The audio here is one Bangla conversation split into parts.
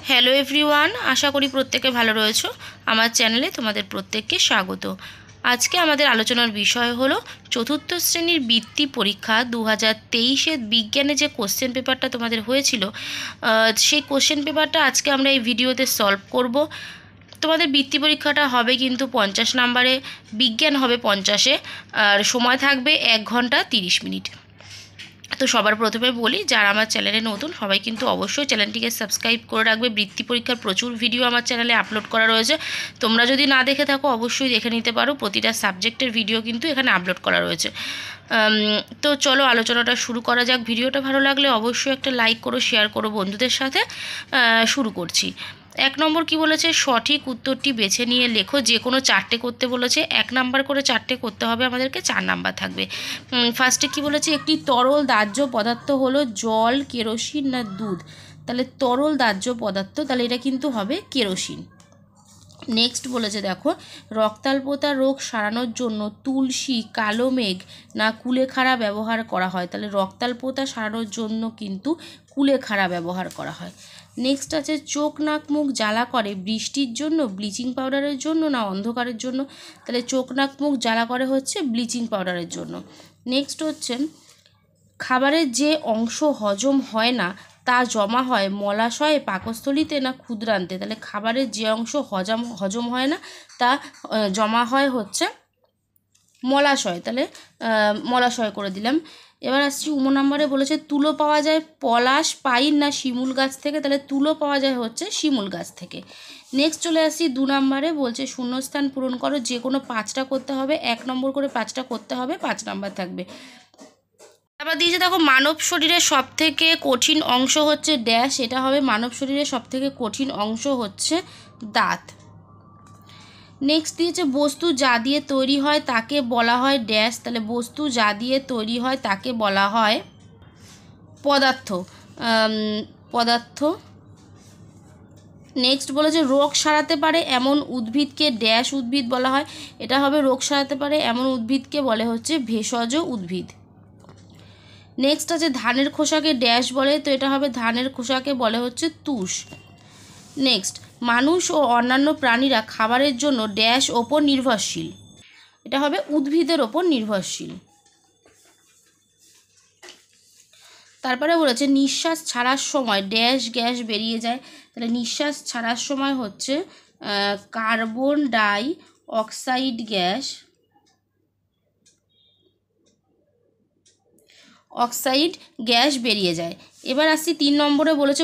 হ্যালো এভরিওয়ান, আশা করি প্রত্যেকে ভালো রয়েছো। আমার চ্যানেলে তোমাদের প্রত্যেককে স্বাগত। আজকে আমাদের আলোচনার বিষয় হলো চতুর্থ শ্রেণীর বৃত্তি পরীক্ষা 2023-এর বিজ্ঞানে যে কোশ্চেন পেপারটা তোমাদের হয়েছিল, সেই কোশ্চেন পেপারটা আজকে আমরা এই ভিডিওতে সলভ করব। তোমাদের বৃত্তি পরীক্ষাটা হবে কিন্তু 50 নাম্বারে, বিজ্ঞান হবে 50-এ, আর সময় থাকবে 1 ঘন্টা 30 মিনিট। তো সবার প্রথমে বলি, যারা আমার চ্যানেলে নতুন সবাই কিন্তু অবশ্যই চ্যানেলটিকে সাবস্ক্রাইব করে রাখবে। বৃত্তি পরীক্ষার প্রচুর ভিডিও আমার চ্যানেলে আপলোড করা রয়েছে, তোমরা যদি না দেখে থাকো অবশ্যই দেখে নিতে পারো। প্রতিটা সাবজেক্টের ভিডিও কিন্তু এখানে আপলোড করা রয়েছে। তো চলো আলোচনাটা শুরু করা যাক। ভিডিওটা ভালো লাগলে অবশ্যই একটা লাইক করো, শেয়ার করো বন্ধুদের সাথে। শুরু করছি। 1 নম্বর কি বলেছে, সঠিক উত্তরটি বেছে নিয়ে লেখো। যে কোনো 4টে করতে বলেছে, 1 নাম্বার করে 4টে করতে হবে, আমাদেরকে 4 নাম্বার থাকবে। ফার্স্টে কি বলেছে, একটি তরল দাহ্য পদার্থ হলো জল, কেরোসিন না দুধ। তাহলে তরল দাহ্য পদার্থ, তাহলে এটা কিন্তু হবে কেরোসিন। নেক্সট বলেছে দেখো, রক্তাল্পতা রোগ সারানোর জন্য তুলসী, কালো মেঘ না কুলেখাড়া ব্যবহার করা হয়। তাহলে রক্তাল্পতা সারানোর জন্য কিন্তু কুলেখাড়া ব্যবহার করা হয়। নেক্সট আছে, চোখ নাক মুখ জ্বালা করে বৃষ্টির জন্য, ব্লিচিং পাউডারের জন্য না অন্ধকারের জন্য। তাহলে চোখ নাক মুখ জ্বালা করে হচ্ছে ব্লিচিং পাউডারের জন্য। নেক্সট হচ্ছে, খাবারের যে অংশ হজম হয় না তা জমা হয় মলাশয়ে, পাকস্থলীতে না ক্ষুদ্রান্তে। তাহলে খাবারের যে অংশ হজম হয় না তা জমা হয় হচ্ছে মলাশয়। তাহলে মলাশয় করে দিলাম। এবার আসছি নম্বরে বলেছে, তুলো পাওয়া যায় পলাশ, পাইন না শিমুল গাছ থেকে। তাহলে তুলো পাওয়া যায় হচ্ছে শিমুল গাছ থেকে। নেক্সট চলে আসছি 2 নম্বরে, বলছে শূন্যস্থান পূরণ করো। যে কোনো 5টা করতে হবে, 1 নম্বর করে 5টা করতে হবে, 5 নাম্বার থাকবে। আবার দিয়েছে দেখো, মানব শরীরের সব থেকে কঠিন অংশ হচ্ছে ড্যাশ। এটা হবে মানব শরীরের সব থেকে কঠিন অংশ হচ্ছে দাঁত। নেক্সট দিয়েছে, বস্তু যা দিয়ে তৈরি হয় তাকে বলা হয় ড্যাশ। তাহলে বস্তু যা দিয়ে তৈরি হয় তাকে বলা হয় পদার্থ। পদার্থ। নেক্সট বলেছে, রোগ সারাতে পারে এমন উদ্ভিদকে ড্যাশ উদ্ভিদ বলা হয়। এটা হবে রোগ সারাতে পারে এমন উদ্ভিদকে বলে হচ্ছে ভেষজ উদ্ভিদ। নেক্সট আছে, ধানের খোসাকে ড্যাশ বলে। তো এটা হবে ধানের খোসাকে বলে হচ্ছে তুষ। নেক্সট, মানুষ ও অন্যান্য প্রাণীরা খাবারের জন্য ড্যাশ ওপর নির্ভরশীল। এটা হবে উদ্ভিদের ওপর নির্ভরশীল। তারপরে বলেছে, নিঃশ্বাস ছাড়ার সময় ড্যাশ গ্যাস বেরিয়ে যায়। তাহলে নিঃশ্বাস ছাড়ার সময় হচ্ছে carbon die oxide gas, oxide gas বেরিয়ে যায়। এবার আসছি 3 নম্বরে, বলেছে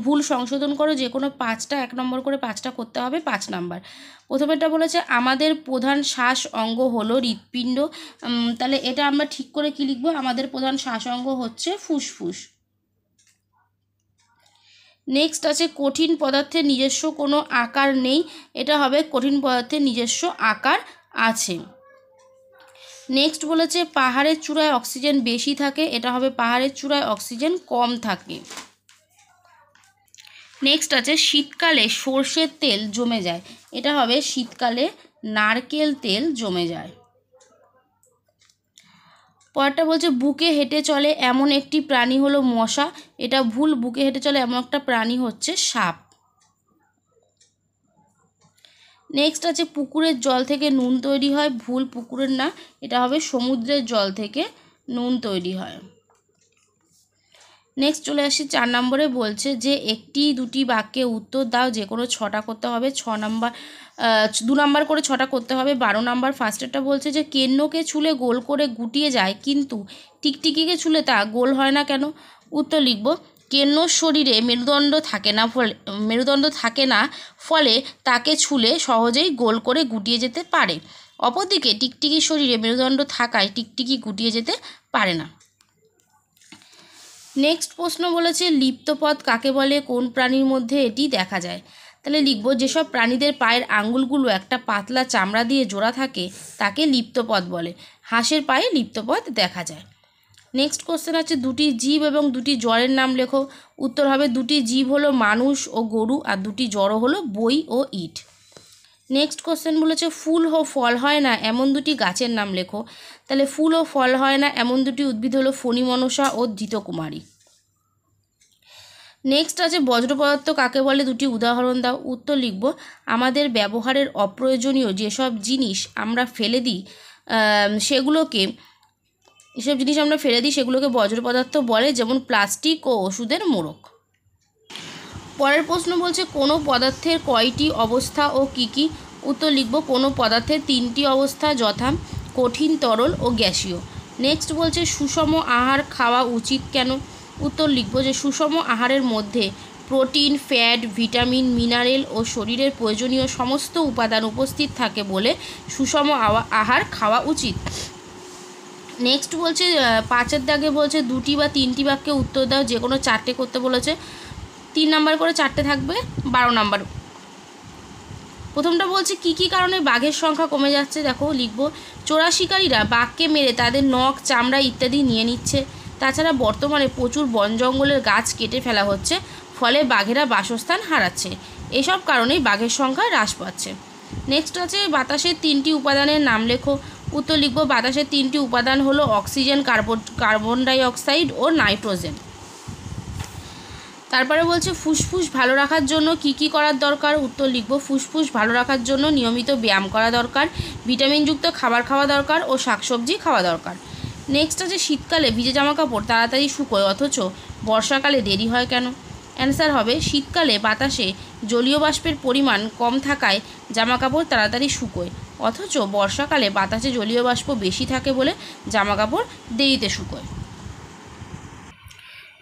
ভুল সংশোধন করো। যে কোনো 5টা, 1 নম্বর করে 5টা করতে হবে, 5 নাম্বার। প্রথমেরটা বলেছে, আমাদের প্রধান শ্বাস অঙ্গ হলো হৃৎপিণ্ড। তাহলে এটা আমরা ঠিক করে কি লিখবো, আমাদের প্রধান শ্বাস অঙ্গ হচ্ছে ফুসফুস। নেক্সট আছে, কঠিন পদার্থের নিজস্ব কোনো আকার নেই। এটা হবে কঠিন পদার্থের নিজস্ব আকার আছে। নেক্সট বলেছে, পাহাড়ের চূড়ায় অক্সিজেন বেশি থাকে। এটা হবে পাহাড়ের চূড়ায় অক্সিজেন কম থাকে। নেক্সট আছে, শীতকালে সর্ষের তেল জমে যায়। এটা হবে শীতকালে নারকেল তেল জমে যায়। পরেরটা বলছে, বুকে হেঁটে চলে এমন একটি প্রাণী হলো মশা। এটা ভুল, বুকে হেঁটে চলে এমন একটা প্রাণী হচ্ছে সাপ। নেক্সট আছে, পুকুরের জল থেকে নুন তৈরি হয়। ভুল, পুকুরের না, এটা হবে সমুদ্রের জল থেকে নুন তৈরি হয়। নেক্সট চলে আসি 4 নম্বরে, বলছে যে একটি দুটি বাক্যে উত্তর দাও। যে কোনো 6টা করতে হবে, 2 নাম্বার করে 6টা করতে হবে, 12 নাম্বার। ফার্স্টেরটা বলছে যে কেন্নকে ছুলে গোল করে গুটিয়ে যায়, কিন্তু টিকটিকিকে ছুলে তা গোল হয় না কেন। উত্তর লিখব, কেন্নর শরীরে মেরুদণ্ড থাকে না, ফলে তাকে ছুলে সহজেই গোল করে গুটিয়ে যেতে পারে। অপরদিকে টিকটিকির শরীরে মেরুদণ্ড থাকায় টিকটিকি গুটিয়ে যেতে পারে না। নেক্সট প্রশ্ন বলেছে, লিপ্তপদ কাকে বলে, কোন প্রাণীর মধ্যে এটি দেখা যায়। তাহলে লিখব, যেসব প্রাণীদের পায়ের আঙ্গুলগুলো একটা পাতলা চামড়া দিয়ে জোড়া থাকে তাকে লিপ্তপদ বলে। হাঁসের পায়ে লিপ্তপদ দেখা যায়। নেক্সট কোশ্চেন আছে, দুটি জীব এবং দুটি জড়ের নাম লেখো। উত্তর হবে, দুটি জীব হলো মানুষ ও গরু, আর দুটি জড় হলো বই ও ইট। নেক্সট কোশ্চেন বলেছে, ফুল ও ফল হয় না এমন দুটি গাছের নাম লেখো। তাহলে ফুল ও ফল হয় না এমন দুটি উদ্ভিদ হলো ফণিমনসা ও ধৃতকুমারী। নেক্সট আছে বজ্র পদার্থ কাকে বলে, দুটি উদাহরণ দাও। উত্তর লিখব, আমাদের ব্যবহারের অপ্রয়োজনীয় যেসব জিনিস আমরা ফেলে দিই সেগুলোকে বজ্র পদার্থ বলে, যেমন প্লাস্টিক ও ওষুধের মোড়ক। পরের প্রশ্ন বলছে কোনো পদার্থের কয়টি অবস্থা ও কি কি। উত্তর লিখব, কোনো পদার্থের 3টি অবস্থা, যথা কঠিন, তরল ও গ্যাসীয়। নেক্সট বলছে সুষম আহার খাওয়া উচিত কেন। উত্তর লিখব যে সুষম আহারের মধ্যে প্রোটিন, ফ্যাট, ভিটামিন, মিনারেল ও শরীরের প্রয়োজনীয় সমস্ত উপাদান উপস্থিত থাকে বলে সুষম আহার খাওয়া উচিত। নেক্সট বলছে 5-এর দাগে বলছে 2টি বা 3টি বাক্যে উত্তর দাও, যে কোনো 4টে করতে বলেছে। 3 নাম্বার করে 4টে থাকবে, 12 নাম্বার। প্রথমটা বলছে কি কি কারণে বাঘের সংখ্যা কমে যাচ্ছে। দেখো লিখব, চোরা শিকারীরা বাঘকে মেরে তাদের নখ, চামড়া ইত্যাদি নিয়ে নিচ্ছে। তাছাড়া বর্তমানে প্রচুর বন জঙ্গলের গাছ কেটে ফেলা হচ্ছে, ফলে বাঘেরা বাসস্থান হারাচ্ছে। এসব কারণেই বাঘের সংখ্যা হ্রাস পাচ্ছে। নেক্সট আছে বাতাসের 3টি উপাদানের নাম লেখো। উত্তর লিখব, বাতাসের 3টি উপাদান হলো অক্সিজেন, কার্বন ডাই অক্সাইড ও নাইট্রোজেন। তারপরে বলছে ফুসফুস ভালো রাখার জন্য কি কি করার দরকার। উত্তর লিখব, ফুসফুস ভালো রাখার জন্য নিয়মিত ব্যায়াম করা দরকার, ভিটামিনযুক্ত খাবার খাওয়া দরকার ও শাকসবজি খাওয়া দরকার। নেক্সট আছে শীতকালে ভিজে জামা কাপড় তাড়াতাড়ি শুকোয় অথচ বর্ষাকালে দেরি হয় কেন। অ্যান্সার হবে, শীতকালে বাতাসে জলীয় বাষ্পের পরিমাণ কম থাকায় জামা কাপড় তাড়াতাড়ি শুকোয়, অথচ বর্ষাকালে বাতাসে জলীয় বাষ্প বেশি থাকে বলে জামা কাপড় দেরিতে শুকোয়।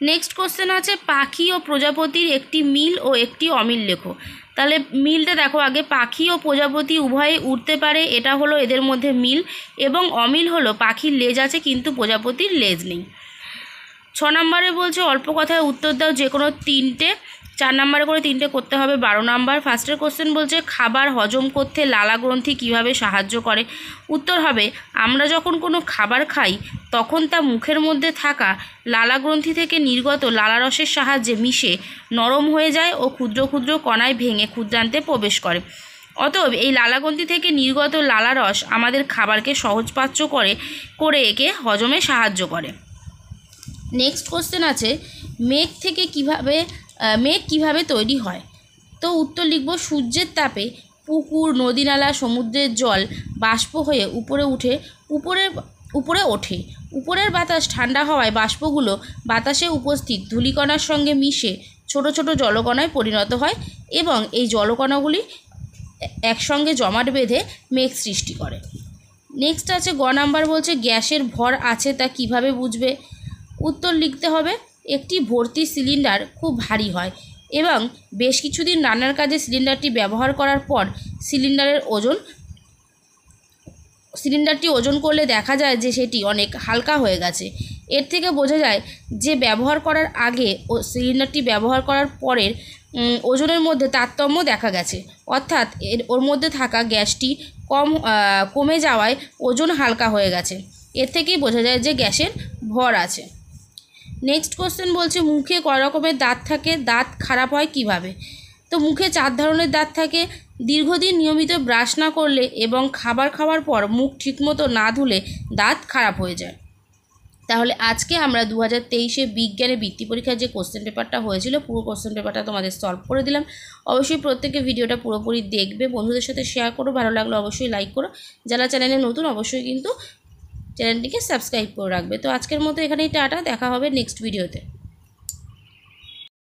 নেক্সট কোশ্চেন আছে পাখি ও প্রজাপতির একটি মিল ও একটি অমিল লেখো। তাহলে মিলটা দেখো আগে, পাখি ও প্রজাপতি উভয়ে উড়তে পারে, এটা হলো এদের মধ্যে মিল, এবং অমিল হলো পাখির লেজ আছে কিন্তু প্রজাপতির লেজ নেই। 6 নম্বরে বলছে অল্প কথায় উত্তর দাও, যে কোনো 3টে, 4 নম্বরে করে 3টে করতে হবে, 12 নম্বর। ফার্স্টের কোশ্চেন বলছে খাবার হজম করতে লালা গ্রন্থি কীভাবে সাহায্য করে। উত্তর হবে, আমরা যখন কোনো খাবার খাই তখন তা মুখের মধ্যে থাকা লালা গ্রন্থি থেকে নির্গত লালারসের সাহায্যে মিশে নরম হয়ে যায় ও ক্ষুদ্র ক্ষুদ্র কণায় ভেঙে ক্ষুদ্রান্তে প্রবেশ করে। অতএব এই লালাগ্রন্থি থেকে নির্গত লালারস আমাদের খাবারকে সহজপাচ্য করে একে হজমে সাহায্য করে। নেক্সট কোশ্চেন আছে মেঘ কিভাবে তৈরি হয়। তো উত্তর লিখব, সূর্যের তাপে পুকুর, নদী, নালা, সমুদ্রের জল বাষ্প হয়ে উপরে ওঠে। উপরের বাতাস ঠান্ডা হওয়ায় বাষ্পগুলো বাতাসে উপস্থিত ধূলিকণার সঙ্গে মিশে ছোট ছোট জলকণায় পরিণত হয় এবং এই জলকণাগুলি একসঙ্গে জমাট বেঁধে মেঘ সৃষ্টি করে। নেক্সট আছে গ নাম্বার বলছে গ্যাসের ভর আছে তা কিভাবে বুঝবে। উত্তর লিখতে হবে, একটি ভর্তি সিলিন্ডার খুব ভারী হয় এবং বেশ কিছুদিন রান্নার কাজে সিলিন্ডারটি ব্যবহার করার পর সিলিন্ডারটি ওজন করলে দেখা যায় যে সেটি অনেক হালকা হয়ে গেছে। এর থেকে বোঝা যায় যে ব্যবহার করার আগে ও সিলিন্ডারটি ব্যবহার করার পরের ওজনের মধ্যে তারতম্য দেখা গেছে, অর্থাৎ ওর মধ্যে থাকা গ্যাসটি কমে যাওয়ায় ওজন হালকা হয়ে গেছে। এর থেকেই বোঝা যায় যে গ্যাসের ভর আছে। নেক্সট কোশ্চেন বলছে মুখে কয় রকমের দাঁত থাকে, দাঁত খারাপ হয় কিভাবে। তো মুখে 4 ধরনের দাঁত থাকে। দীর্ঘদিন নিয়মিত ব্রাশ না করলে এবং খাবার খাওয়ার পর মুখ ঠিকমতো না ধুলে দাঁত খারাপ হয়ে যায়। তাহলে আজকে আমরা 2023 বিজ্ঞানের বৃত্তি পরীক্ষার যে কোশ্চেন পেপারটা হয়েছিল পুরো কোশ্চেন পেপারটা তোমাদের সলভ করে দিলাম। অবশ্যই প্রত্যেকে ভিডিওটা পুরোপুরি দেখবে, বন্ধুদের সাথে শেয়ার করো, ভালো লাগলে অবশ্যই লাইক করো, যারা চ্যানেলে নতুন অবশ্যই কিন্তু চ্যানেলটিকে সাবস্ক্রাইব করে রাখবে। তো আজকের মতো এখানেই টাটা, দেখা হবে নেক্সট ভিডিওতে।